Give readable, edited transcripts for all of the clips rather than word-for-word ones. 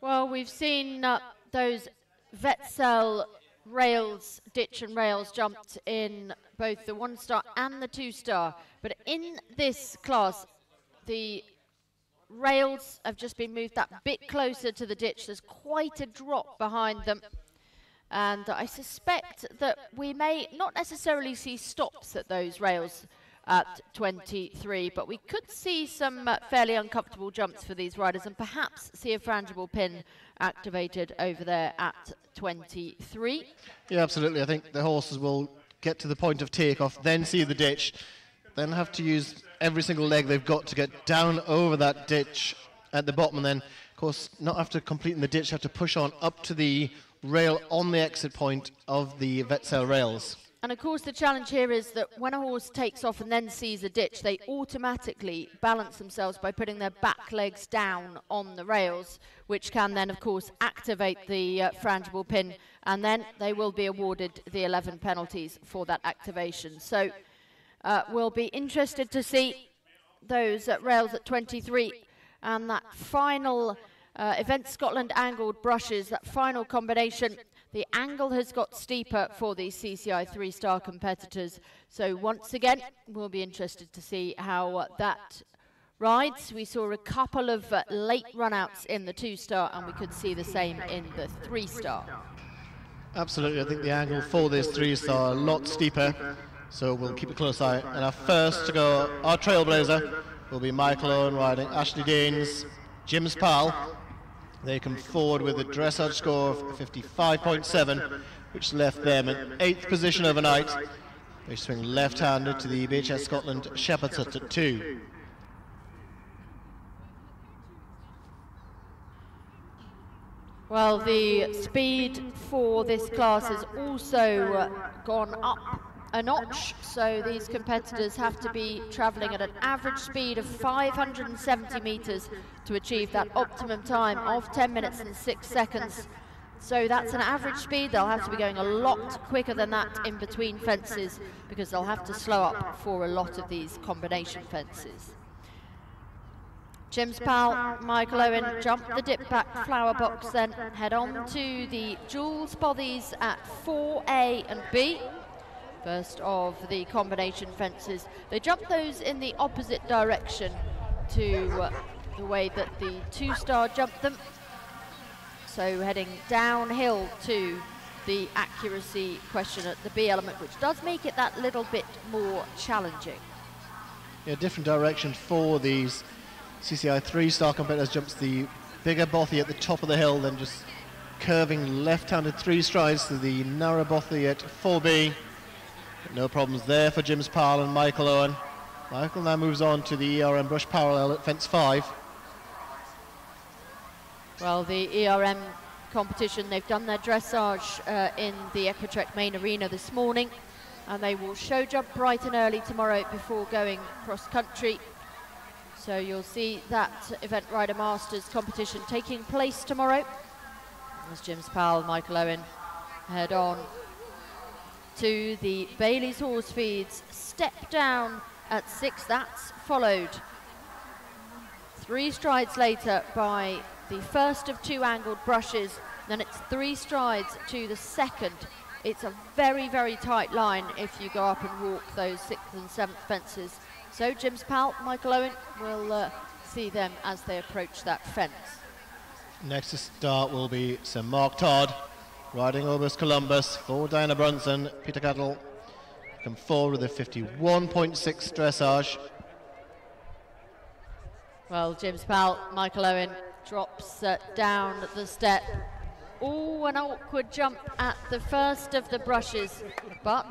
Well, we've seen those Vetzel rails, ditch and rails jumped in both the 1-star and the 2-star. But in this class, the rails have just been moved that bit closer to the ditch. There's quite a drop behind them. And I suspect that we may not necessarily see stops at those rails at 23, but we could see some fairly uncomfortable jumps for these riders and perhaps see a frangible pin activated over there at 23. Yeah, absolutely. I think the horses will get to the point of takeoff, then see the ditch, then have to use every single leg they've got to get down over that ditch at the bottom, and then, of course, not after completing the ditch, have to push on up to the rail on the exit point of the Vetzel rails. And of course the challenge here is that when a horse takes off and then sees a ditch, they automatically balance themselves by putting their back legs down on the rails, which can then of course activate the frangible pin, and then they will be awarded the 11 penalties for that activation. So we'll be interested to see those rails at 23 and that final Event Scotland angled brushes, that final combination. The angle has got steeper for these CCI 3-star competitors. So once again, we'll be interested to see how that rides. We saw a couple of late runouts in the 2-star, and we could see the same in the 3-star. Absolutely, I think the angle for this 3-star a lot steeper, so we'll keep a close eye. And our first to go, our trailblazer, will be Michael Owen riding Ashley Dean's Jim's Pal. They come forward with a dressage score of 55.7, which left them in 8th position overnight. They swing left-handed to the BHS Scotland Shepherd's Hut at 2. Well, the speed for this class has also gone up a notch, so these competitors have to be travelling at an average speed of 570 metres to achieve that optimum time of 10 minutes and 6 seconds. So that's an average speed. They'll have to be going a lot quicker than that in between fences, because they'll have to slow up for a lot of these combination fences. Jim's Pal, Michael Owen, jump the dip back flower box, then head on to the Jules Bothies at 4A and B. First of the combination fences. They jump those in the opposite direction to the way that the 2-star jumped them. So heading downhill to the accuracy question at the B element, which does make it that little bit more challenging. Yeah, different direction for these CCI 3-star competitors. Jumps the bigger Bothy at the top of the hill, then just curving left-handed 3 strides to the narrow Bothy at 4B. No problems there for Jim's Pal and Michael Owen. Michael now moves on to the ERM brush parallel at fence 5. Well, the ERM competition, they've done their dressage in the Equitrek main arena this morning, and they will show jump bright and early tomorrow before going cross country. So you'll see that Event Rider Masters competition taking place tomorrow as Jim's Pal and Michael Owen head on to the Bailey's Horse Feeds step down at 6. That's followed 3 strides later by the first of 2 angled brushes. Then it's 3 strides to the second. It's a very, very tight line if you go up and walk those 6th and 7th fences. So Jim's Pal, Michael Owen, will see them as they approach that fence. Next to start will be Sir Mark Todd, riding Obus Columbus for Diana Brunson. Peter Cattle come forward with a 51.6 dressage. Well, Jim's Pal, Michael Owen, drops down the step. Oh, an awkward jump at the first of the brushes, but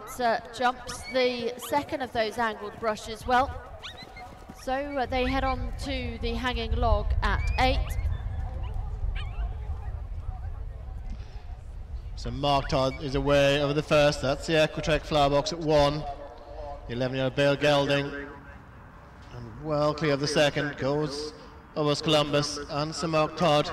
jumps the second of those angled brushes well. So they head on to the hanging log at 8. So Mark Todd is away over the first. That's the Equitrek flower box at 1. The 11-year-old Bale Gelding. And well clear of the second goes Obus Columbus and Sir Mark Todd.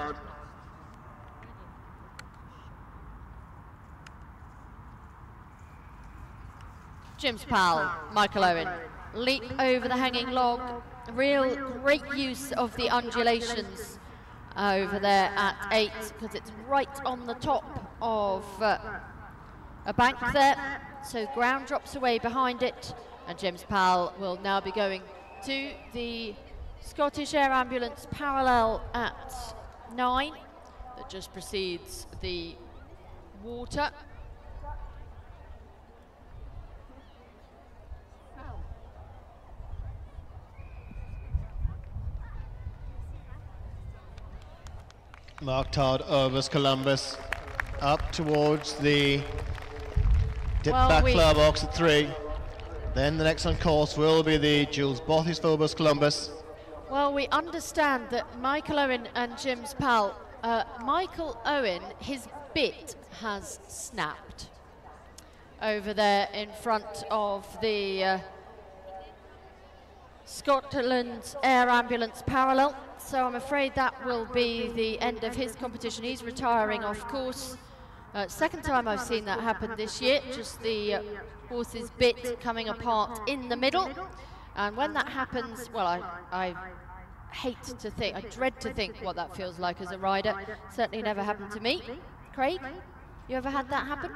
Jim's Pal, Michael Owen, leap over the hanging log. Real great use of the undulations over there at 8, because it's right on the top of a bank there. So ground drops away behind it, and James Powell will now be going to the Scottish Air Ambulance parallel at 9 that just precedes the water. Mark Todd over Columbus, up towards the dip back flower box at 3. Then the next on course will be the Jules Bothy's Phobos Columbus. Well, we understand that Michael Owen and James Powell, Michael Owen, his bit has snapped over there in front of the Scotland Air Ambulance parallel. So I'm afraid that will be the end of his competition. He's retiring off course. Second time I've seen that happen this year, just the horse's bit coming apart in the middle. And when that happens, well, I hate to think, I dread to think what that feels like as a rider. Certainly never happened to me. Craig, you ever had that happen?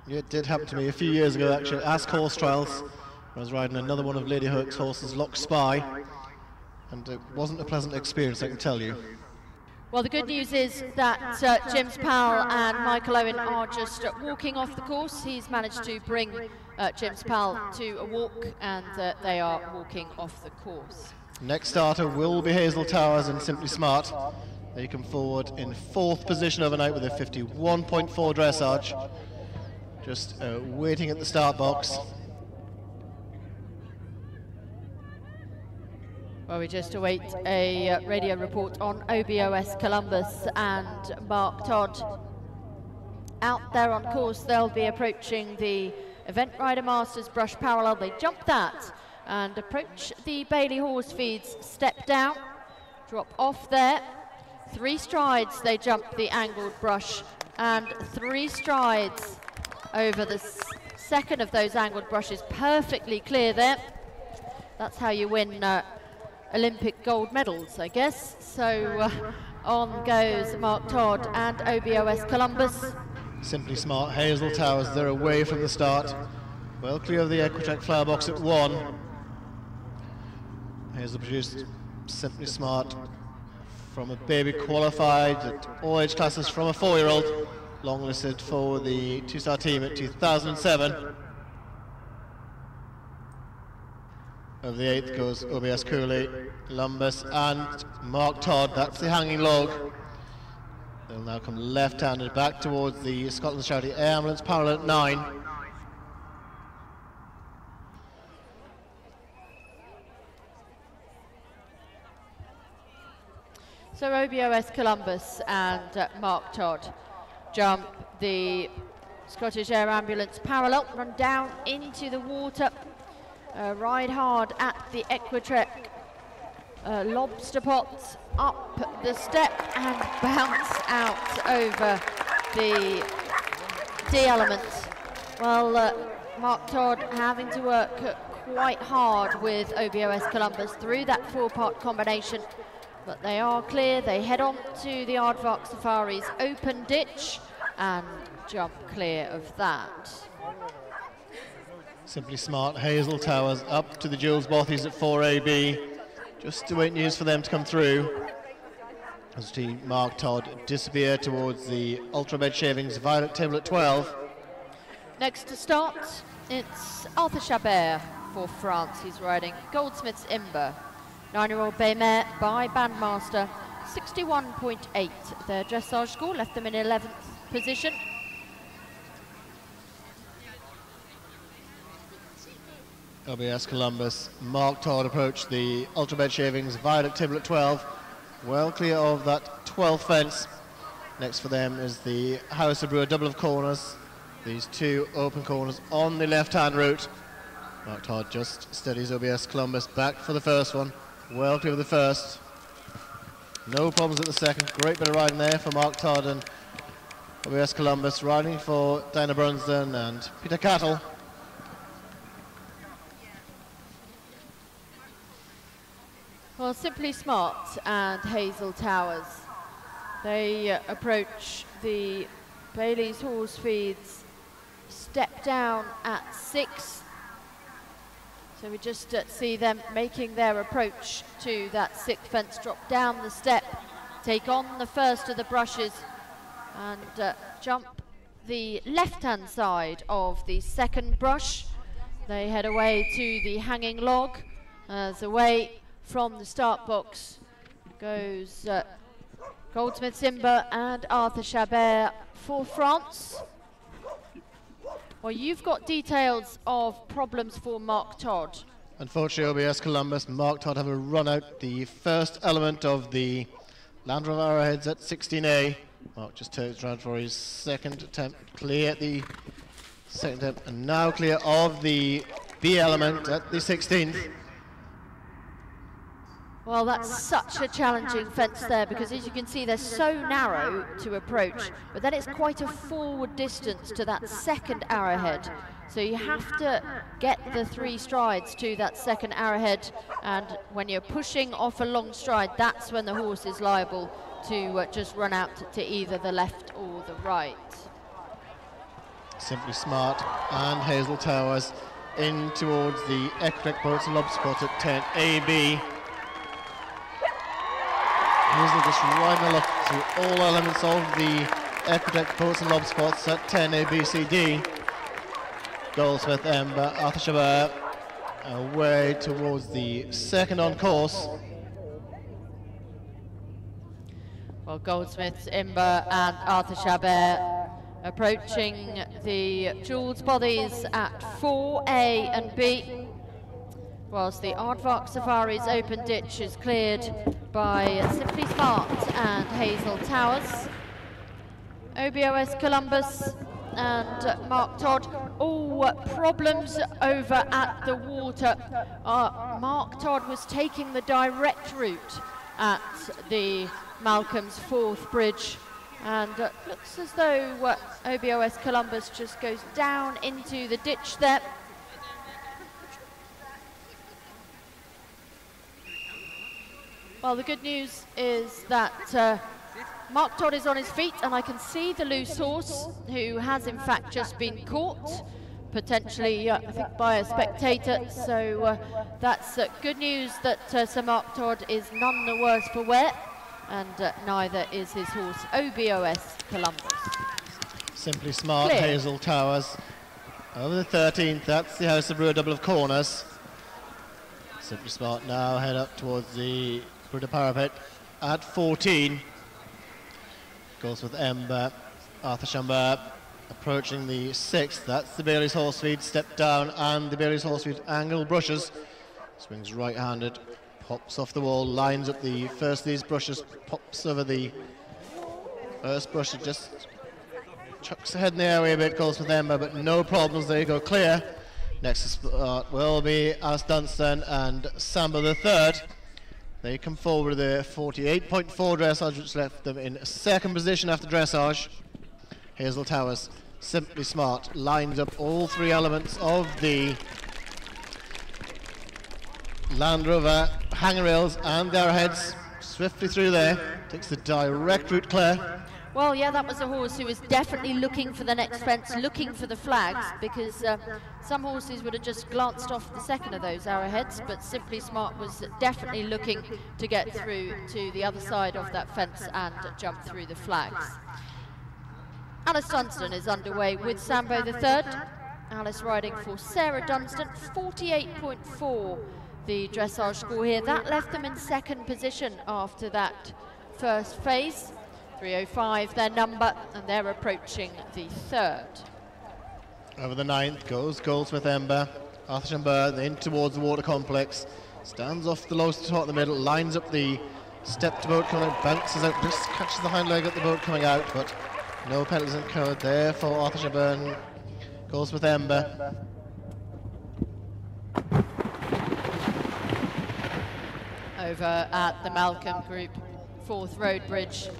Yeah, it did happen to me a few years ago, actually, at Ask Horse Trials. I was riding another one of Lady Hook's horses, Lock Spy, and it wasn't a pleasant experience, I can tell you. Well, the good news is that James Powell and Michael Owen are just walking off the course. He's managed to bring James Powell to a walk, and they are walking off the course. Next starter will be Hazel Towers and Simply Smart. They come forward in 4th position overnight with a 51.4 dressage. Just waiting at the start box. Well, we just await a radio report on OBOS Columbus and Mark Todd. Out there on course, they'll be approaching the Event Rider Masters brush parallel. They jump that and approach the Bailey horse feeds, step down, drop off there. 3 strides they jump the angled brush, and 3 strides over the second of those angled brushes, perfectly clear there. That's how you win Olympic gold medals, I guess. So on goes Mark Todd and OBOS Columbus. Simply Smart, Hazel Towers, they're away from the start. Well clear of the Equitrack flower box at 1. Hazel produced Simply Smart from a baby qualified at all age classes from a 4-year-old, longlisted for the 2-star team at 2007. Over the 8th goes OBS Cooley, Columbus and Mark Todd. That's the hanging log. They'll now come left-handed back towards the Scotland Charity Air Ambulance parallel at 9. So OBOS Columbus and Mark Todd jump the Scottish Air Ambulance parallel, run down into the water, ride hard at the Equitrack lobster pots, up the step and bounce out over the D-element. Well, Mark Todd having to work quite hard with OBOS Columbus through that 4-part combination, but they are clear. They head on to the Aardvark Safari's open ditch and jump clear of that. Simply Smart, Hazel Towers up to the Jules Bothy's at 4AB. Just to wait news for them to come through. As we see Mark Todd disappear towards the Ultra Bed Shavings Violet Table at 12. Next to start, it's Arthur Chabert for France. He's riding Goldsmith's Imber. 9-year-old bay mare by Bandmaster, 61.8. Their dressage score left them in 11th position. OBS Columbus, Mark Todd approached the Ultra Bed Shavings Violet Table at 12. Well clear of that 12th fence. Next for them is the House of Brewer double of corners. These 2 open corners on the left-hand route. Mark Todd just steadies OBS Columbus back for the first one. Well clear of the first. No problems at the second. Great bit of riding there for Mark Todd and OBS Columbus, riding for Dinah Brunsden and Peter Cattle. Well, Simply Smart and Hazel Towers They approach the Bailey's horse feeds, step down at 6. So we just see them making their approach to that 6th fence, drop down the step, take on the first of the brushes, and jump the left-hand side of the 2nd brush. They head away to the hanging log, as away from the start box goes Goldsmith Simba and Arthur Chabert for France. Well, you've got details of problems for Mark Todd. Unfortunately, OBS Columbus, Mark Todd have a run out the first element of the Land Rover Arrowheads at 16A. Mark just turns around for his 2nd attempt, clear at the 2nd attempt, and now clear of the B element at the 16th. Well, that's such a challenging fence there, because as you can see, they're so narrow to approach, but then it's quite a forward distance to that 2nd arrowhead. So you have to get the 3 strides to that 2nd arrowhead, and when you're pushing off a long stride, that's when the horse is liable to just run out to either the left or the right. Simply Smart and Hazel Towers in towards the Equitec Boats and Lob spot at 10AB. Hazel just riding along through all elements of the Equitec Boats and Lob spots at 10ABCD. Goldsmith Ember, Arthur Chabert away towards the 2nd on course. Well, Goldsmith, Imber and Arthur Chabert approaching the Jules bodies at 4A and B, whilst the Aardvark Safari's open ditch is cleared by Simply Smart and Hazel Towers. OBOS Columbus and Mark Todd, all problems over at the water. Mark Todd was taking the direct route at the Malcolm's 4th bridge, and looks as though OBOS Columbus just goes down into the ditch there. Well, the good news is that Mark Todd is on his feet, and I can see the loose horse, who has in fact just been caught, potentially I think by a spectator, so that's good news that Sir Mark Todd is none the worse for wear, and neither is his horse OBOS Columbus. Simply Smart, Clear. Hazel Towers over the 13th. That's the House of Brewer double of corners. Simply Smart now head up towards the Brewer parapet at 14. Goldsmith Ember, Arthur Chabert approaching the 6th. That's the Bailey's horse feed, step down, and the Bailey's horse feed angle brushes. Swings right-handed, pops off the wall, lines up the first of these brushes, pops over the first brush, just chucks ahead in the airway a bit, Goldsmith Ember, but no problems, there you go, clear. Next will be Alice Dunstan and Samba the 3rd. They come forward with a 48.4 dressage, which left them in 2nd position after dressage. Hazel Towers, Simply Smart, lines up all 3 elements of the Land Rover hanger rails and their heads swiftly through there. Takes the direct route, Claire. Well, yeah, that was a horse who was definitely looking for the next fence, looking for the flags, because some horses would have just glanced off the 2nd of those arrowheads, but Simply Smart was definitely looking to get through to the other side of that fence and jump through the flags. Alice Dunstan is underway with Sambo the 3rd. Alice riding for Sarah Dunstan, 48.4 the dressage score here. That left them in 2nd position after that first phase. 305 their number, and they're approaching the 3rd. Over the 9th goes Goldsmith Ember, Arthur Chabert in towards the water complex, stands off the lowest top in the middle, lines up the step to boat coming out, bounces out, just catches the hind leg at the boat coming out, but no penalties incurred there for Arthur Chabert and Goldsmith Ember. Over at the Malcolm Group 4th Road Bridge,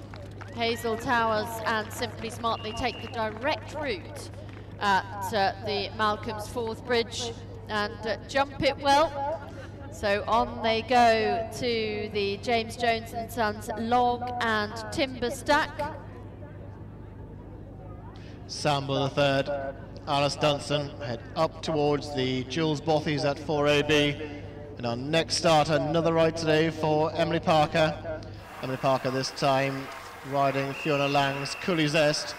Hazel Towers and Simply Smart, they take the direct route at the Malcolm's 4th Bridge and jump it well. So on they go to the James Jones and Sons log and timber stack. Sambo the third, Alice Dunstan head up towards the Jules Bothies at 4AB. And our next start, another ride today for Emily Parker. Emily Parker this time riding Fiona Lang's Cooley Zest.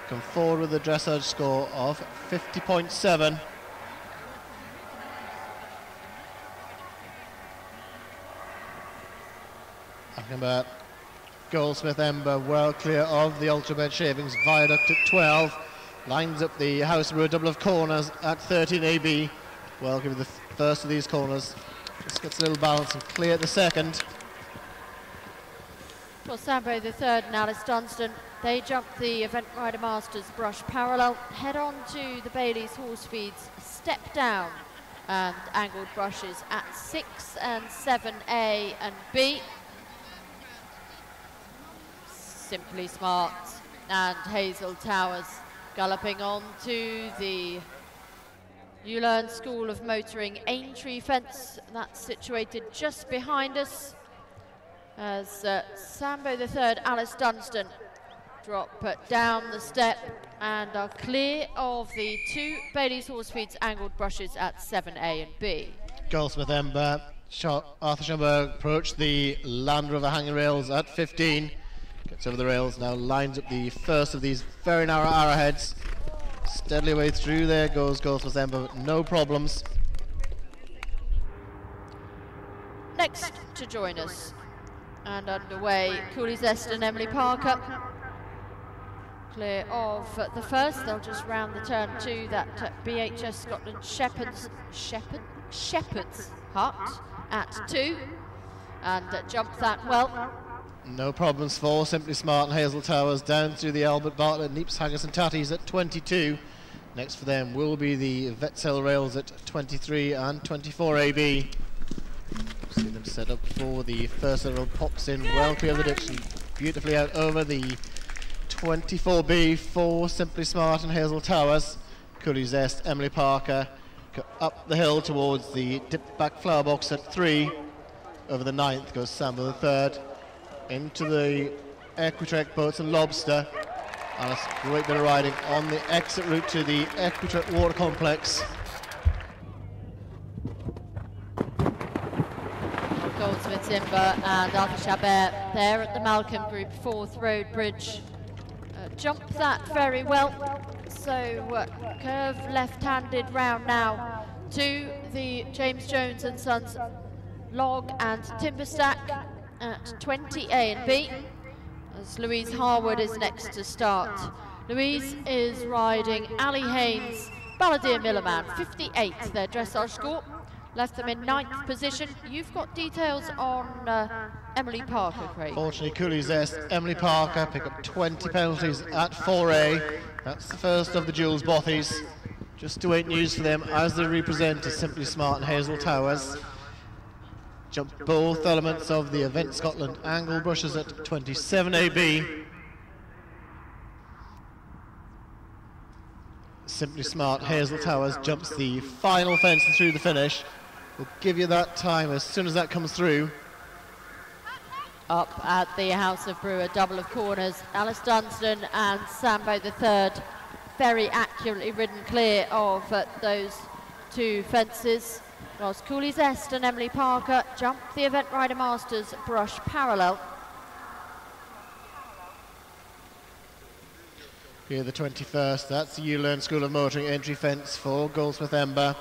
Come forward with a dressage score of 50.7. Number Goldsmith Ember well clear of the Ultrabed Shavings viaduct at 12. Lines up the House Brewer double of corners at 13 AB. Well, give the first of these corners. Just gets a little balance and clear at the second. Well, Sambo the third and Alice Dunstan, they jump the Event Rider Masters brush parallel, head on to the Bailey's Horse Feeds, step down and angled brushes at 6 and 7A and B. Simply Smart and Hazel Towers galloping on to the Ulearn School of Motoring Aintree fence. That's situated just behind us as Sambo the third, Alice Dunstan drop down the step and are clear of the two Bailey's Horse Feeds angled brushes at 7A and B. Goldsmith Ember, Arthur Schomburg approached the Land Rover hanging rails at 15. Gets over the rails, now lines up the first of these very narrow arrowheads. Steadily way through, there goes Goldsmith Ember, no problems. Next to join us and underway, Cooley Zest and Emily Parker. Clear of the first, they'll just round the turn to that BHS Scotland Shepherd's Hut at 2 and jump that well. No problems for Simply Smart and Hazel Towers down through the Albert Bartlett, Neeps, Haggis and Tatties at 22. Next for them will be the Vetzel Rails at 23 and 24 AB. See them set up for the first level, pops in well clear of the ditch and beautifully out over the 24B for Simply Smart and Hazel Towers. Cooley Zest, Emily Parker go up the hill towards the dip back flower box at 3. Over the 9th goes Sambo the third. Into the Equitrek Boats and Lobster. And a great bit of riding on the exit route to the Equitrek Water Complex. Goldsmith Timber and Arthur Chabert there at the Malcolm Group 4th Road Bridge. Jump that very well. So curve left-handed round now to the James Jones and Sons log and timber stack at 20A and B, as Louise Harwood is next to start. Louise is riding Ali Haynes, Balladeer Millerman, 58, their dressage score. Left them in 9th position. You've got details on Emily Parker, Craig. Fortunately, Cooley Zest, Emily Parker pick up 20 penalties at 4A. That's the first of the Jules Bothies. Just to wait news for them as they represent to Simply Smart and Hazel Towers. Jump both elements of the Event Scotland angle brushes at 27AB. Simply Smart, Hazel Towers jumps the final fence and through the finish. We'll give you that time as soon as that comes through. Up at the House of Brewer double of corners, Alice Dunstan and Sambo the third, very accurately ridden clear of those two fences. Whilst Cooley Zest and Emily Parker jump the Event Rider Masters brush parallel. Here the 21st, that's the Ulearn School of Motoring entry fence for Goldsmith Ember.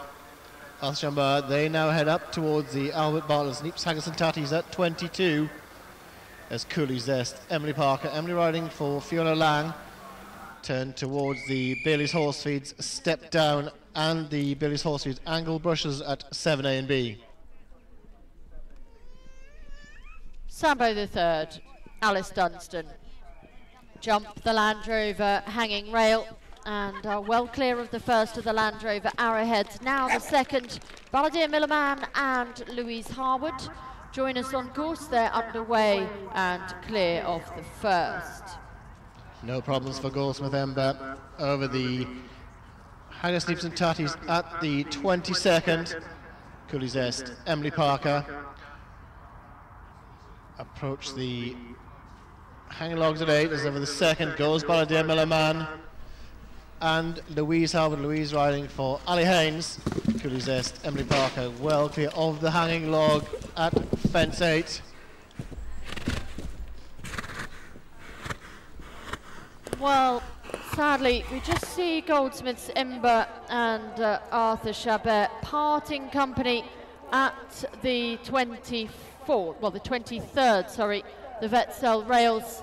Alshamba, they now head up towards the Albert Bartlett's Neeps, Haggis and Tatties at 22. As Cooley Zest, Emily Parker, Emily riding for Fiona Lang. Turn towards the Bailey's Horse Feeds, step down, and the Bailey's Horse Feeds angle brushes at 7A and B. Sambo the third, Alice Dunstan. Jump the Land Rover hanging rail and are well clear of the first of the Land Rover arrowheads. Now the second, Balladeer Millerman and Louise Harwood join us on course. They're underway and clear of the first. No problems for Goldsmith Ember over the Haggis, Neeps and Tatties at the 22nd. Cooley Zest, Emily Parker approach the hanging logs at 8 as over the second goes Balladeer Millerman and Louise Howard. Louise riding for Ali Haynes. Cooley Zest, Emily Parker well clear of the hanging log at fence 8. Well, sadly, we just see Goldsmiths Imber and Arthur Chabert parting company at the 23rd, sorry, the Wetzel rails.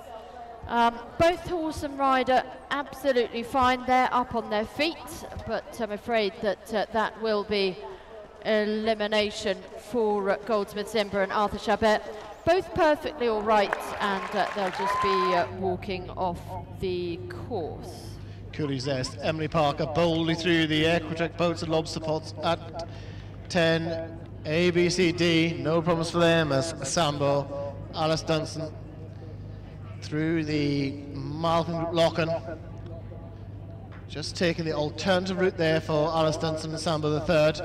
Both horse and rider absolutely fine. They're up on their feet, but I'm afraid that that will be elimination for Goldsmiths Imber and Arthur Chabert. Both perfectly all right, and they'll just be walking off the course. Cooley Zest, Emily Parker boldly through the Equitrek boats and lobster pots at 10 A, B, C, D. No problems for them as Sambo, Alice Dunson through the Malcolm Group Locken. Just taking the alternative route there for Alice Dunson and Sambo the third.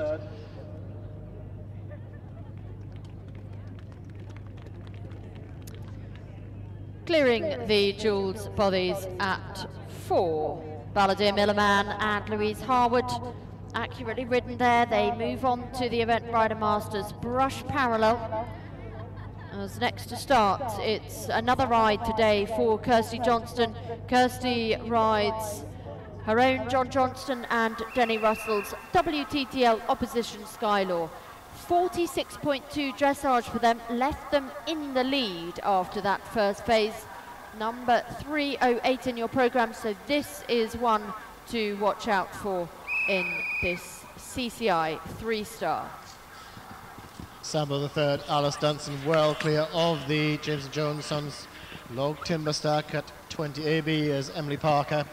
Clearing the Jules bodies at 4, Balladeer Millerman and Louise Harwood. Accurately ridden there. They move on to the Event Rider Masters Brush Parallel. As next to start, it's another ride today for Kirsty Johnston. Kirsty rides her own John Johnston and Denny Russell's WTTL Opposition Skylaw. 46.2 dressage for them, left them in the lead after that first phase. Number 308 in your programme, so this is one to watch out for in this CCI 3-star. Sambo the third, Alice Dunson well clear of the James Jones Sons log timber stack at 20 AB as Emily Parker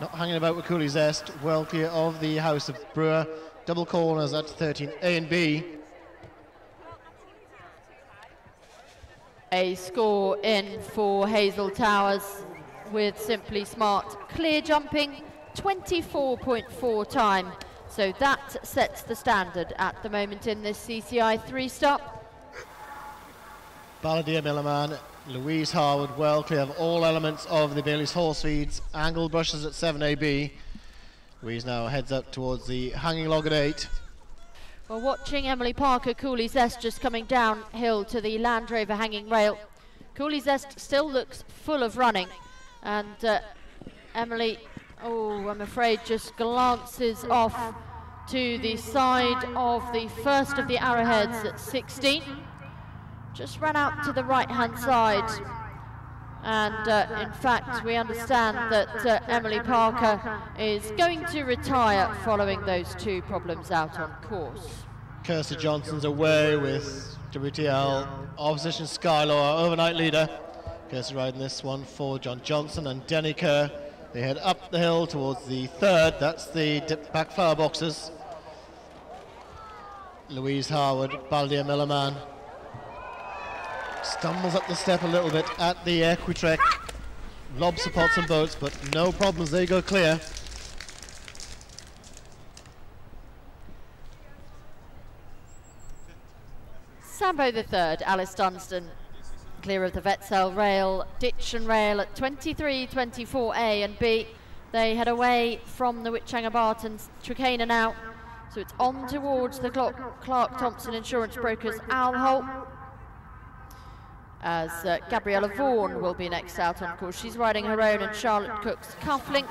not hanging about with Cooley Zest, well clear of the House of Brewer, double corners at 13 A and B. A score in for Hazel Towers with Simply Smart. Clear jumping, 24.4 time. So that sets the standard at the moment in this CCI 3-star. Balladeer Millerman, Louise Harwood well clear of all elements of the Bailey's horse feeds. Angled brushes at 7 AB. Louise now heads up towards the hanging log at 8. Well, watching Emily Parker, Cooley Zest just coming downhill to the Land Rover hanging rail. Cooley Zest still looks full of running, and Emily, oh, I'm afraid just glances off to the side of the first of the arrowheads at 16. Just ran out to the right-hand side, and in fact we understand that Emily Parker is going to retire following those two problems out on course. Kirsty Johnson's away with WTL Opposition Skylaw, our overnight leader. Kirsty riding this one for John Johnson and Denny Kerr. They head up the hill towards the third, that's the dip back flower boxes. Louise Harwood, Balladeer Millerman stumbles up the step a little bit at the Equitrek lobster pots and boats, but no problems, they go clear. Sambo the third, Alice Dunstan, clear of the Wetzel rail, ditch and rail at 23, 24 A and B. They head away from the Whitchanger Bartons, Trakehner now, so it's on towards the Clark Thompson Insurance Brokers Owl Hole, as Gabriella Vaughan will be next out on course. She's riding her own and Charlotte Cook's Cufflink.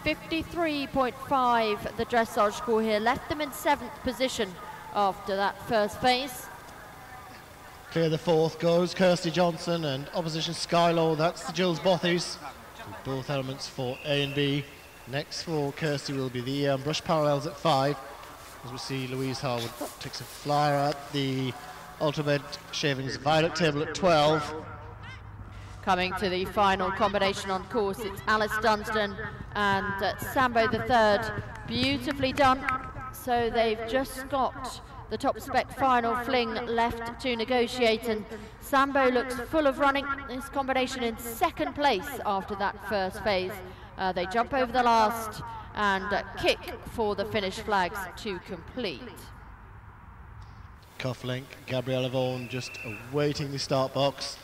53.5 the dressage score here, left them in 7th position after that first phase. Clear the fourth goes Kirsty Johnson and Opposition Skylaw, that's the Jills Bothies. Both elements for A and B. Next for Kirsty will be the brush parallels at 5. As we see Louise Harwood takes a flyer at the Ultimate Shavings Violet table at 12. Coming to the final combination on course, it's Alice Dunstan and Sambo the third. Beautifully done. So they've just got the top spec final fling left to negotiate, and Sambo looks full of running. This combination in 2nd place after that first phase. They jump over the last and kick for the finish flags to complete. Cufflink, Gabriella Vaughan just awaiting the start box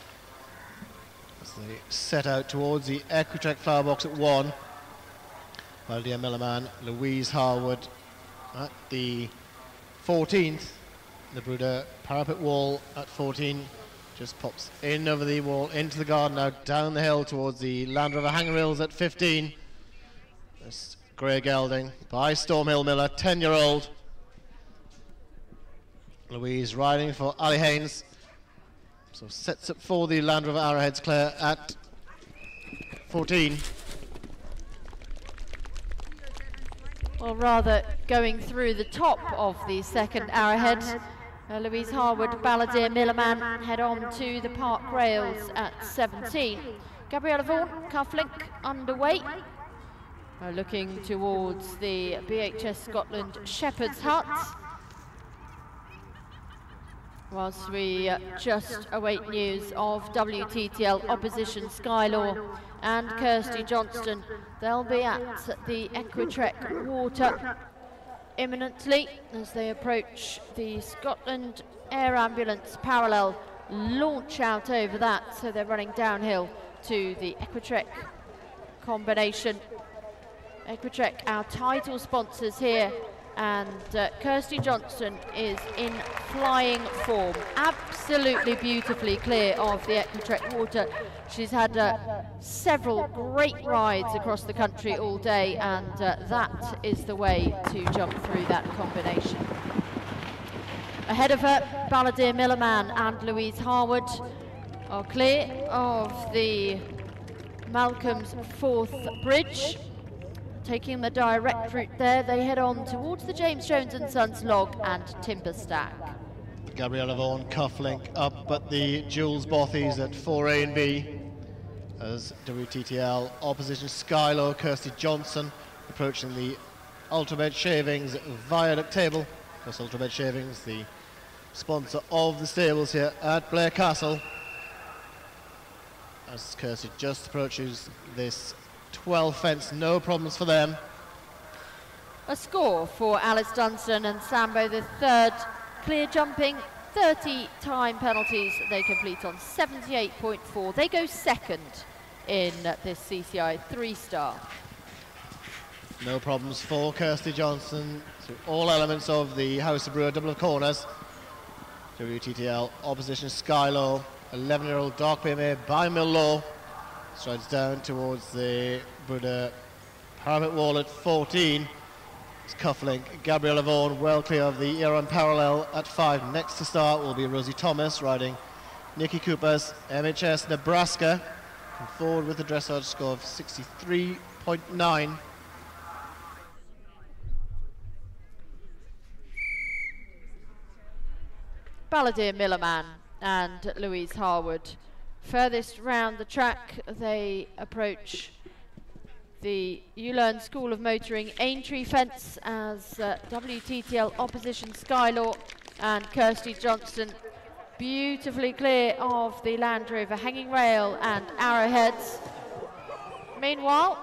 as they set out towards the Equitrek flower box at 1. Valdia Milliman, Louise Harwood at the 14th. The Bruder parapet wall at 14 just pops in over the wall into the garden, now down the hill towards the Land Rover handrails at 15. This Grey Gelding by Stormhill Miller, 10-year-old. Louise riding for Ali Haynes. So sets up for the Land Rover Arrowheads, Claire, at 14. Well, rather going through the top of the second Arrowhead. Louise Harwood, Balladeer, Millerman head on to the park rails at 17. Gabriella Vaughan, Cufflink underway. Looking towards the BHS Scotland Shepherd's Hut. Whilst we just await news of WTTL opposition Skylaw and Kirsty Johnston. They'll be at the Equitrek Water imminently as they approach the Scotland Air Ambulance parallel launch out over that, so they're running downhill to the Equitrek combination. Equitrek, our title sponsors here, and Kirsty Johnston is in flying form, absolutely beautifully clear of the Equitrek water. She's had several great rides across the country all day, and that is the way to jump through that combination. Ahead of her, Balladeer Millerman and Louise Harwood are clear of the Malcolm's 4th bridge. Taking the direct route there, they head on towards the James Jones and Sons log and timber stack. Gabriella Vaughan, Cufflink up at the Jules Bothies at 4A and B. As WTTL opposition Skylaw, Kirsty Johnson approaching the Ultrabed Shavings viaduct table. Of course, Ultrabed Shavings, the sponsor of the stables here at Blair Castle. As Kirsty just approaches this 12 fence, no problems for them. A score for Alice Dunstan and Sambo the third. Clear jumping, 30 time penalties they complete on 78.4. They go second in this CCI 3-star. No problems for Kirsty Johnson through all elements of the House of Brewer double of corners. WTTL opposition Skylaw, 11-year-old Dark Bay by Mill strides down towards the Bruder parapet wall at 14. It's Cufflink, Gabriella Vaughan well clear of the Iran parallel at 5. Next to start will be Rosie Thomas riding Nikki Cooper's MHS Nebraska. Come forward with a dressage score of 63.9. Balladeer Millerman and Louise Harwood. Furthest round the track, they approach the Ulearn School of Motoring Aintree fence as WTTL opposition Skylaw and Kirsty Johnston beautifully clear of the Land Rover hanging rail and arrowheads. Meanwhile,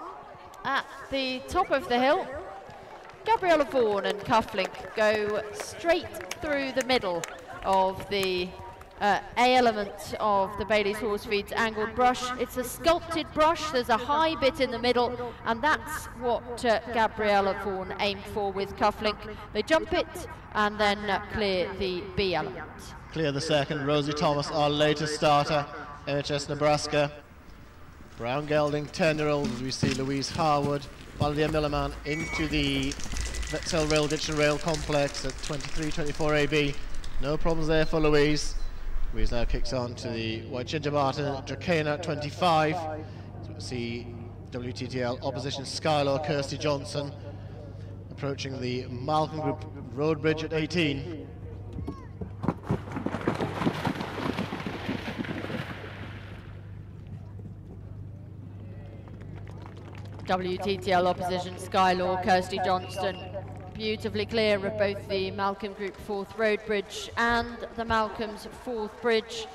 at the top of the hill, Gabriella Vaughan and Cufflink go straight through the middle of the A element of the Bailey's Horse Feeds angled brush. It's a sculpted brush, there's a high bit in the middle, and that's what Gabriella Vaughan aimed for with Cufflink. They jump it and then clear the B element. Clear the second, Rosie Thomas, our latest starter, NHS Nebraska. Brown Gelding, 10-year-old, as we see Louise Harwood, Balladeer Millerman into the Vettel Rail Ditch and Rail complex at 23-24 AB. No problems there for Louise. Louise now kicks on to the White Ginger Martin, Dracana at 25. So we'll see WTTL opposition Skylaw, Kirsty Johnson approaching the Malcolm Group Road Bridge at 18. WTTL opposition Skylaw, Kirsty Johnston beautifully clear of both the Malcolm Group 4th Road Bridge and the Malcolm's 4th Bridge.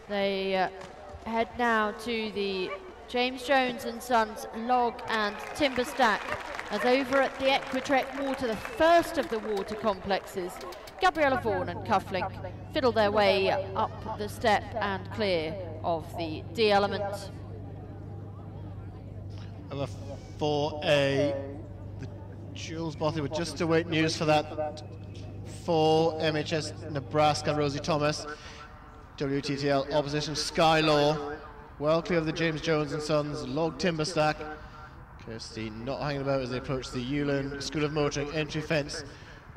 They head now to the James Jones and Sons log and timber stack, as over at the Equitrek Water, the first of the water complexes, Gabriella Vaughan and Cufflink fiddle their way up the step and clear of the D element. Over 4A, the Jules Bothy would just await news for that. 4 MHS Nebraska, Rosie Thomas. WTTL opposition Skylaw, well clear of the James Jones and Sons log timber stack. Kirsty not hanging about as they approach the Hewlin School of Motoring entry fence.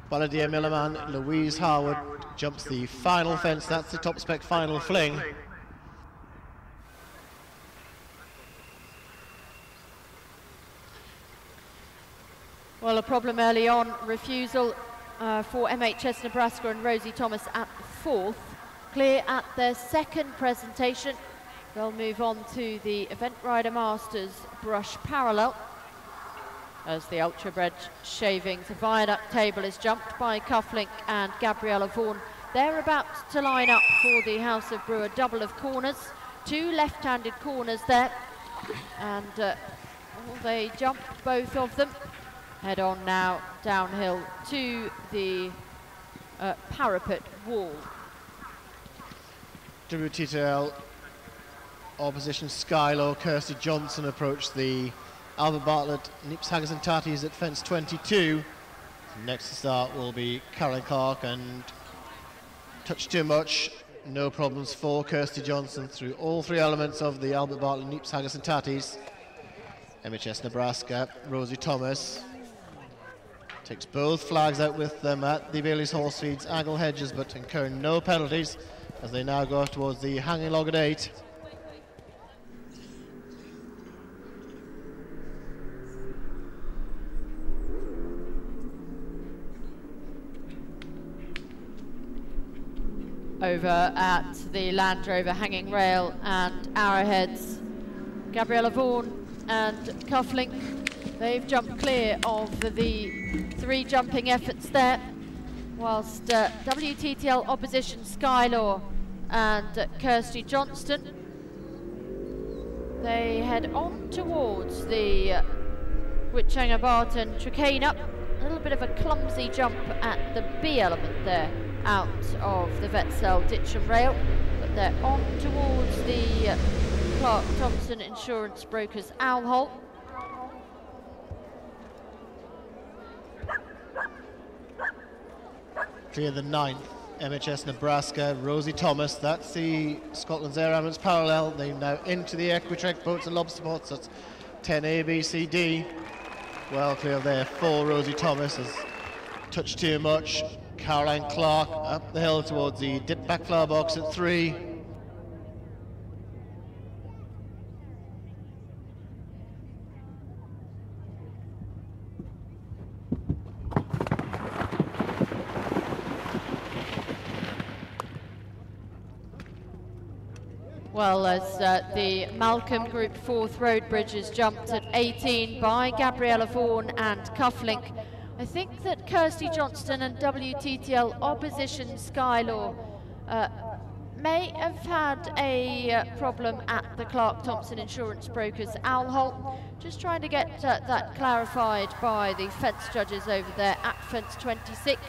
Balladeer Millerman, Louise Harwood jumps the final fence. That's the top spec final fling. Well, a problem early on, refusal for MHS Nebraska and Rosie Thomas at the 4th. Clear at their second presentation. They'll move on to the Event Rider Masters brush parallel as the Ultra Bred Shavings viaduct table is jumped by Cufflink and Gabriella Vaughan. They're about to line up for the House of Brewer double of corners. 2 left-handed corners there, and they jump both of them. Head on now downhill to the parapet wall. WTTL opposition Skylaw, Kirsty Johnson approach the Albert Bartlett, Nips Haggis and Tatties at fence 22. Next to start will be Caroline Clark, and touch too much, no problems for Kirsty Johnson through all 3 elements of the Albert Bartlett, Nips Haggis and Tatties. MHS Nebraska, Rosie Thomas takes both flags out with them at the Bailey's Horse Feeds angle hedges, but incurring no penalties as they now go towards the hanging log at 8. Over at the Land Rover hanging rail and arrowheads, Gabriella Vaughan and Cufflink, they've jumped clear of the 3 jumping efforts there, whilst WTTL opposition Skylaw and Kirsty Johnston, they head on towards the Whitchanger Barton Tricana. A little bit of a clumsy jump at the B element there, out of the Vetzel ditch and rail, but they're on towards the Clark Thompson Insurance Brokers Owl Hole. Clear the 9th, MHS Nebraska, Rosie Thomas. That's the Scotland's Air Ambulance parallel. They're now into the Equitrek boats and lobster boats. That's 10 A, B, C, D. Well clear there for Rosie Thomas. Has touched too much. Caroline Clark up the hill towards the dip back flower box at 3. Well, as the Malcolm Group 4th road bridge is jumped at 18 by Gabriella Vaughan and Cufflink, I think that Kirsty Johnston and WTTL opposition Skylaw may have had a problem at the Clark Thompson Insurance Brokers Owl Hole. Just trying to get that clarified by the fence judges over there at fence 26.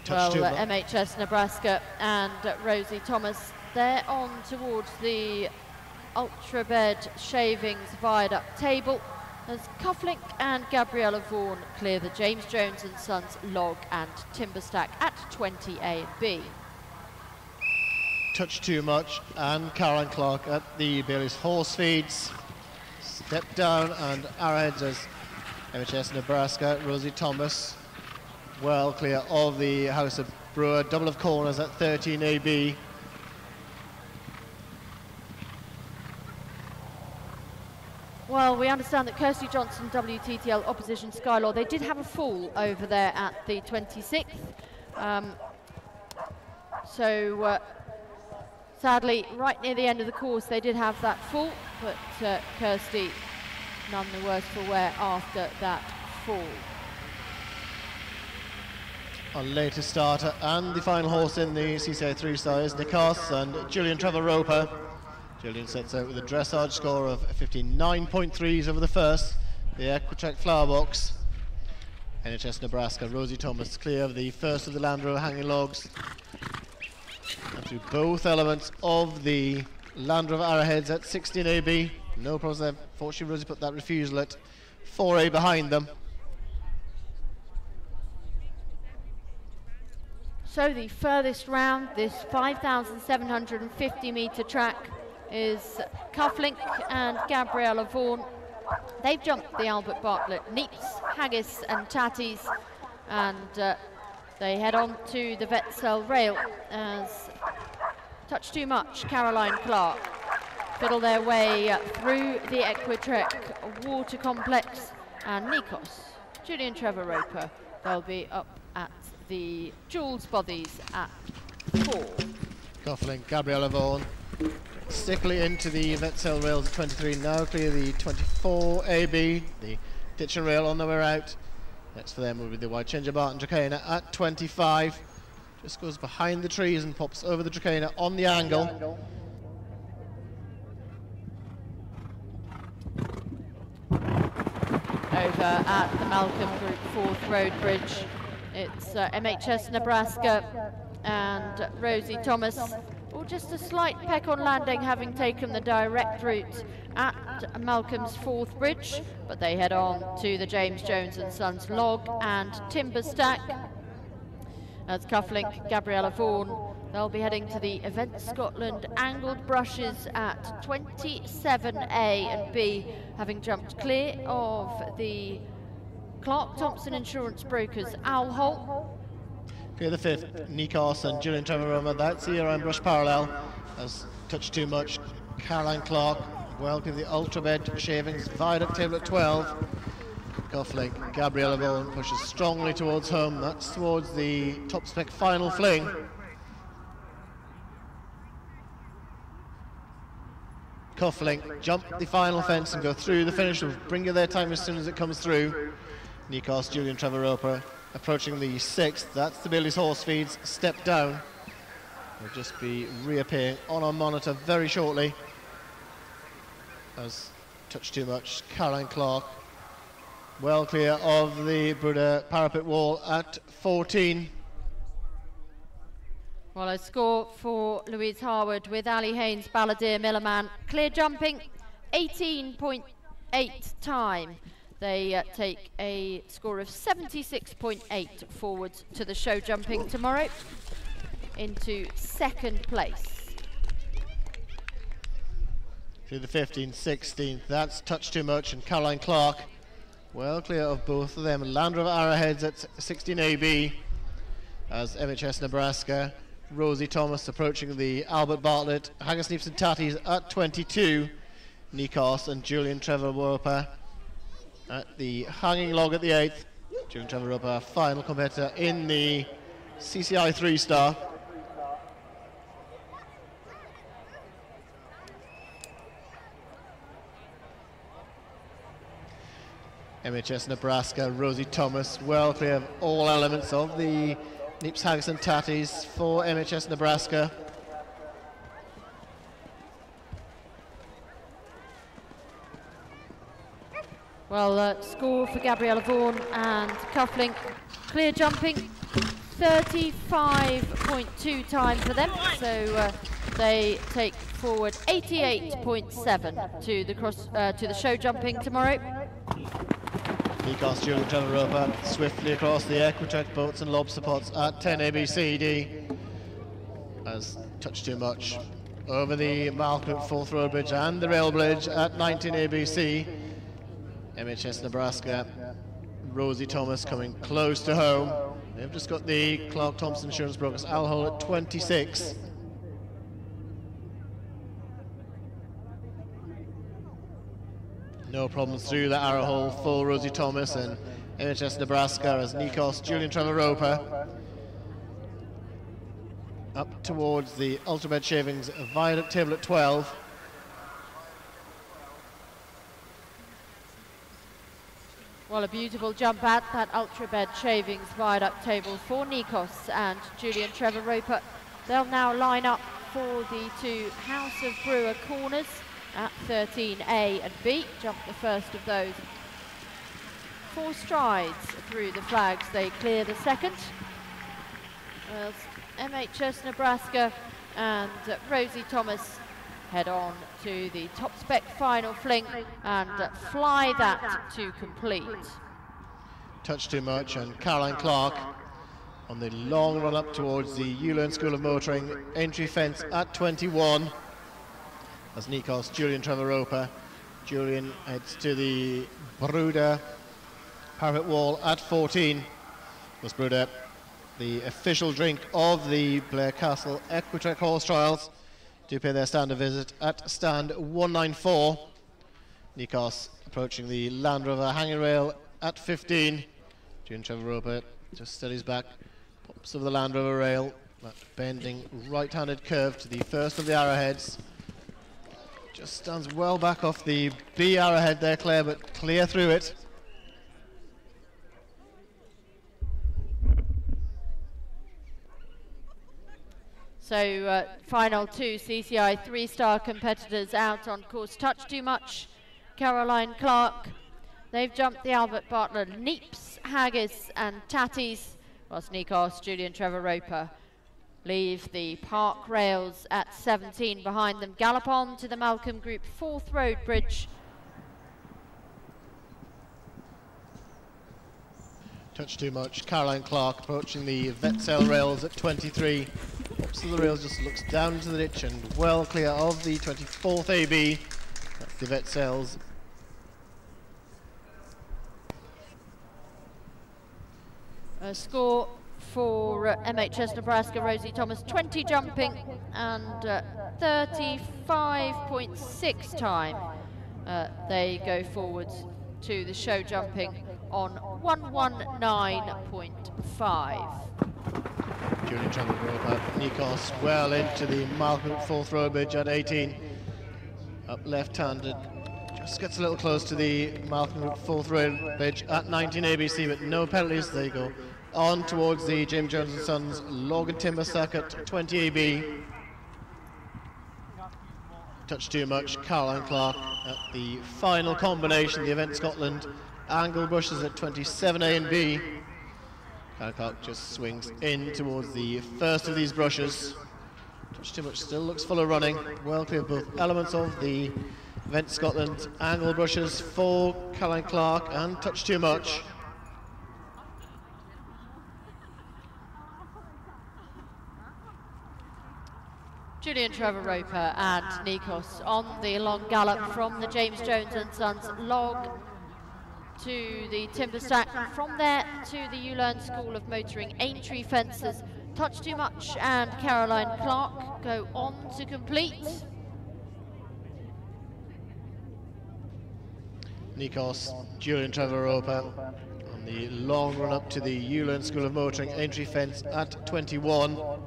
Well, MHS Nebraska and Rosie Thomas, they're on towards the Ultra Bed Shavings viaduct table as Cufflink and Gabriella Vaughan clear the James Jones and Sons log and timber stack at 20 A and B. Touch too much, and Caroline Clark at the Bailey's Horse Feeds. Step down and arrowheads as MHS Nebraska, Rosie Thomas well clear of the House of Brewer, double of corners at 13 AB. Well, we understand that Kirsty Johnson, WTTL opposition Skylaw, they did have a fall over there at the 26th. Sadly, right near the end of the course, they did have that fall, but Kirsty none the worse for wear after that fall. Our latest starter and the final horse in the CCI 3-star is Nikos and Julian Trevor Roper. Julian sets out with a dressage score of 59.3s over the first, the Equitrek flower box. NHS Nebraska, Rosie Thomas clear of the first of the Land Rover hanging logs. And through both elements of the Land Rover Arrowheads at 16 AB. No problems there. Fortunately, Rosie put that refusal at 4A behind them. So the furthest round, this 5,750 metre track, is Cufflink and Gabriella Vaughan. They've jumped the Albert Bartlett Neeps, Haggis and Tatties, and they head on to the Vetzel rail as Touch Too Much, Caroline Clark, fiddle their way through the Equitrek Water Complex, and Nikos, Julian Trevor Roper, they'll be up at the Jules Bothies at 4. Cufflink, Gabriella Vaughan, stickily into the Vetzel rails at 23, now clear the 24 AB, the ditch and rail on the way out. Next for them will be the White Changer Barton Dracana at 25. Just goes behind the trees and pops over the Dracana on the angle. Over at the Malcolm Group 4th Road Bridge, it's MHS Nebraska and Rosie Thomas. Or just a slight peck on landing, having taken the direct route at Malcolm's 4th Bridge, but they head on to the James Jones and Sons log and timber stack. As Cufflink, Gabriella Vaughan, they'll be heading to the Event Scotland angled brushes at 27A and B, having jumped clear of the Clark Thompson Insurance Brokers Owl Hole. Clear the 5th, Nikos and Julian Trevor Roper, that's here around brush parallel, as Touch Too Much, Caroline Clark, well clear the ultra bed shavings, viaduct table at 12. Cufflink, Gabriella Vaughan pushes strongly towards home, that's towards the top spec final fling. Cufflink, jump the final fence and go through the finish, will bring you their time as soon as it comes through. Nikos, Julian Trevor Roper approaching the 6th, that's the Bailey's Horse Feeds, step down. Will just be reappearing on our monitor very shortly. As Touch Too Much, Caroline Clark, well clear of the Bruder parapet wall at 14. Well, a score for Louise Harwood with Ali Haynes, Balladeer, Millerman. Clear jumping, 18.8 time. They take a score of 76.8 forwards to the show jumping tomorrow into 2nd place. Through the 15th, 16th, that's Touch Too Much and Caroline Clark. Well clear of both of them. Land Rover Arrowheads at 16 AB as MHS Nebraska. Rosie Thomas approaching the Albert Bartlett. Haggis, Neeps and Tatties at 22. Nikos and Julian Trevor Roper at the hanging log at the 8th. Julian Trevor Roper, final competitor in the CCI 3-star. MHS Nebraska, Rosie Thomas, well clear of all elements of the Neeps, Haggis and Tatties for MHS Nebraska. Well, score for Gabriella Vaughan and Cufflink. Clear jumping, 35.2 time for them, so they take forward 88.7 to the to the show jumping tomorrow. Nikos, Julian Trevor Roper swiftly across the Equitrek boats and lobster pots at 10 ABCD as Touch Too Much over the Malcolm 4th Road Bridge and the rail bridge at 19 ABC. MHS Nebraska, Rosie Thomas coming close to home. They've just got the Clark Thompson Insurance Brokers Owl Hole at 26. No problems through the arrow hole for Rosie Thomas and MHS Nebraska as Nikos, Julian Trevor Roper up towards the Ultrabed Shavings viaduct table at 12. Well, a beautiful jump at that Ultrabed Shavings viaduct table for Nikos and Julian Trevor Roper. They'll now line up for the 2 House of Brewer corners at 13A and B. Jump the first of those 4 strides through the flags, they clear the second. MHS Nebraska and Rosie Thomas head on to the top spec final fling and fly that to complete. Touch too much, and Caroline Clark on the long run up towards the ULearn School of Motoring entry fence at 21. As Nikos, Julian Trevor Roper. Julian heads to the Bruder parapet wall at 14. Was Bruder the official drink of the Blair Castle Equitrek Horse Trials, do pay their standard visit at stand 194. Nikos approaching the Land Rover hanging rail at 15. Julian Trevor Roper just steadies back, pops over the Land Rover rail, that bending right-handed curve to the first of the arrowheads. Just stands well back off the B arrowhead there, Claire, but clear through it. So final 2 CCI 3-star competitors out on course. Touch too much, Caroline Clark. They've jumped the Albert Bartlett, Neeps, Haggis and Tatties, whilst Nikos, Julian Trevor Roper leave the park rails at 17 behind them. Gallop on to the Malcolm Group 4th Road Bridge. Touch too much, Caroline Clark approaching the Vetzel rails at 23. Pops to the rails, just looks down into the ditch and well clear of the 24th AB. That's the Vetzels. Score for MHS Nebraska, Rosie Thomas, 20 jumping and 35.6 time. They go forwards to the show jumping on 119.5. Julian Trevor Roper, Nikos well into the Malcolm 4th Road Bridge at 18. Up left-handed, just gets a little close to the Malcolm 4th Road Bridge at 19 ABC, but no penalties. They go on towards the James Jones & Sons Logan Timber Circuit, 20 AB. Touch too much, Caroline Clark at the final combination, the Event Scotland angle brushes at 27A and B. Caroline Clark just swings in towards the first of these brushes. Touch too much, still looks full of running. Well clear of both elements of the Event Scotland angle brushes for Caroline Clark, and touch too much. Julian Trevor Roper and Nikos on the long gallop from the James Jones & Sons log to the timber stack, from there to the ULearn School of Motoring Aintree fences. Touch too much and Caroline Clark go on to complete. Nikos, Julian Trevor Roper on the long run up to the ULearn School of Motoring Aintree fence at 21. Julian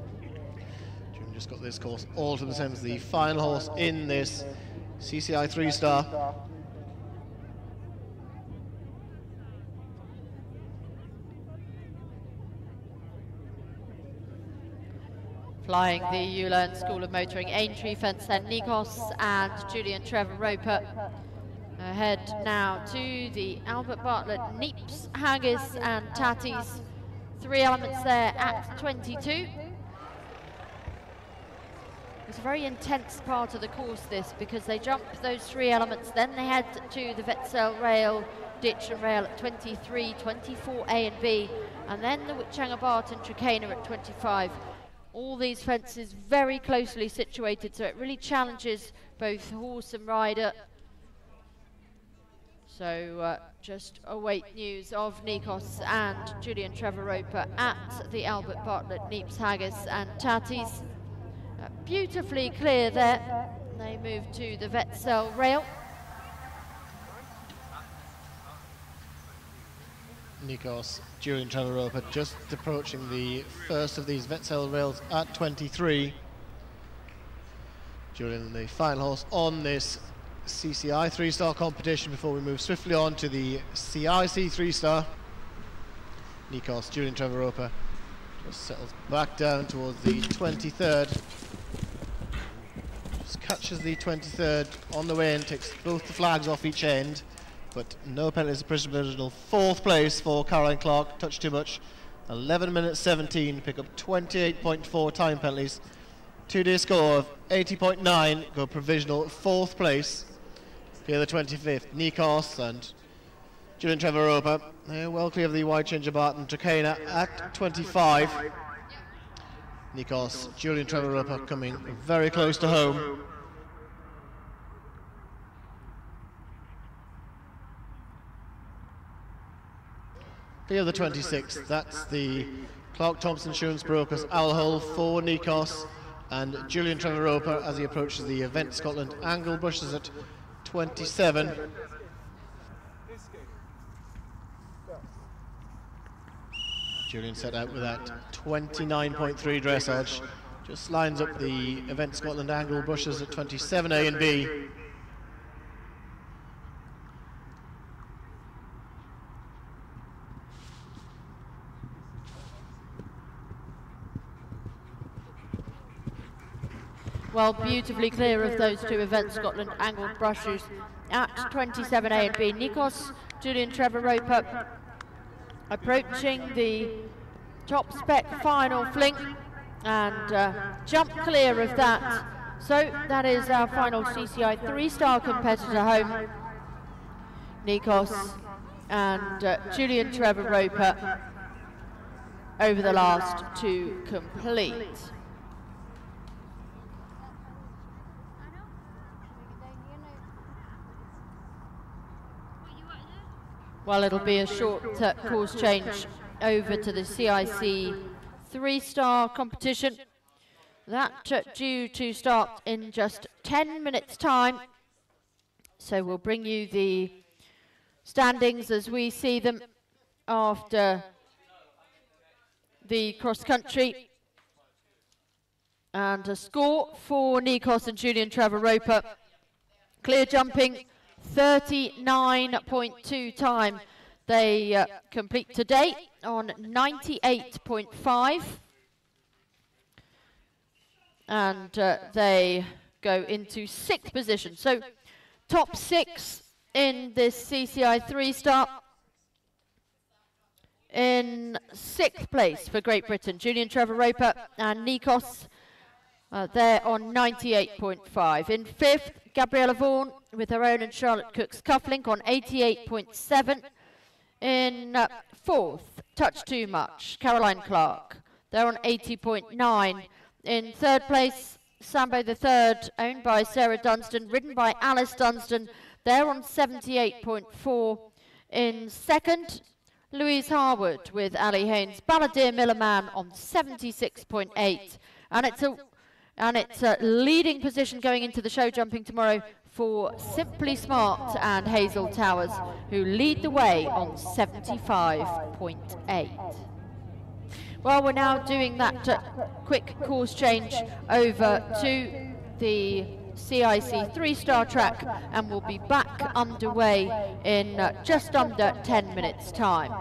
just got this course all to themselves, the final horse in this CCI 3-star. Flying the ULearn School of Motoring Aintree fence then, Nikos and Julian Trevor Roper. Ahead now to the Albert Bartlett, Neeps, Haggis and Tatties. 3 elements there at 22. It's a very intense part of the course, this, because they jump those 3 elements, then they head to the Vetzel rail, ditch and rail at 23, 24A and B, and then the Whitchanger Bart and Trakehner at 25. All these fences very closely situated, so it really challenges both horse and rider. So just await news of Nikos and Julian Trevor Roper at the Albert Bartlett, Neeps, Haggis and Tatties. Beautifully clear there. They move to the Vetzel rail. Nikos, Julian Trevor Roper just approaching the first of these Vetzel rails at 23. Julian, the final horse on this CCI 3-star competition before we move swiftly on to the CIC 3-star. Nikos, Julian Trevor Roper just settles back down towards the 23rd. Just catches the 23rd on the way in, takes both the flags off each end. but no penalties. Provisional 4th place for Caroline Clark. Touch too much. 11 minutes 17. Pick up 28.4 time penalties. 2-day score of 80.9. Go provisional 4th place. Here the 25th. Nikos and Julian Trevor Roper. They're well clear of the wide change of Barton. Trakena at 25. Nikos, Julian Trevor Roper coming very close to home. Clear the 26th. That's the Clark Thompson Insurance Brokers Owl Hole for Nikos and Julian Trevor Roper as he approaches the Event Scotland angle. Brushes at 27. Julian set out with that 29.3 dressage. Just lines up the Event Scotland angle. Brushes at 27 A and B. Well, beautifully clear of those two Event Scotland angled brushes at 27 A and B. Nikos, Julian Trevor Roper approaching the top spec final fling and jump clear of that. So that is our final CCI 3-star competitor home. Nikos and Julian Trevor Roper over the last to complete. Well, it'll be a short course change over to the CIC 3-star competition. That due to start in just 10 minutes' time. So we'll bring you the standings as we see them after the cross country. And a score for Nikos and Julian Trevor Roper. Clear jumping. 39.2 time they complete today on 98.5, and they go into 6th position. So top 6 in this CCI 3-star. In 6th place for Great Britain, Julian Trevor Roper and Nikos. They're on 98.5. In 5th, Gabriella Vaughan with her own and Charlotte Cook's cufflink on 88.7. In 4th, Touch Too Much, Caroline Clark. They're on 80.9. In 3rd place, Sambo the Third, owned by Sarah Dunstan, ridden by Alice Dunstan. They're on 78.4. In 2nd, Louise Harwood with Ali Haynes, Balladeer Millerman on 76.8. And it's a leading position going into the show jumping tomorrow for Simply Smart and Hazel Towers, who lead the way on 75.8. Well, we're now doing that quick course change over to the CIC 3-star track, and we'll be back underway in just under 10 minutes' time.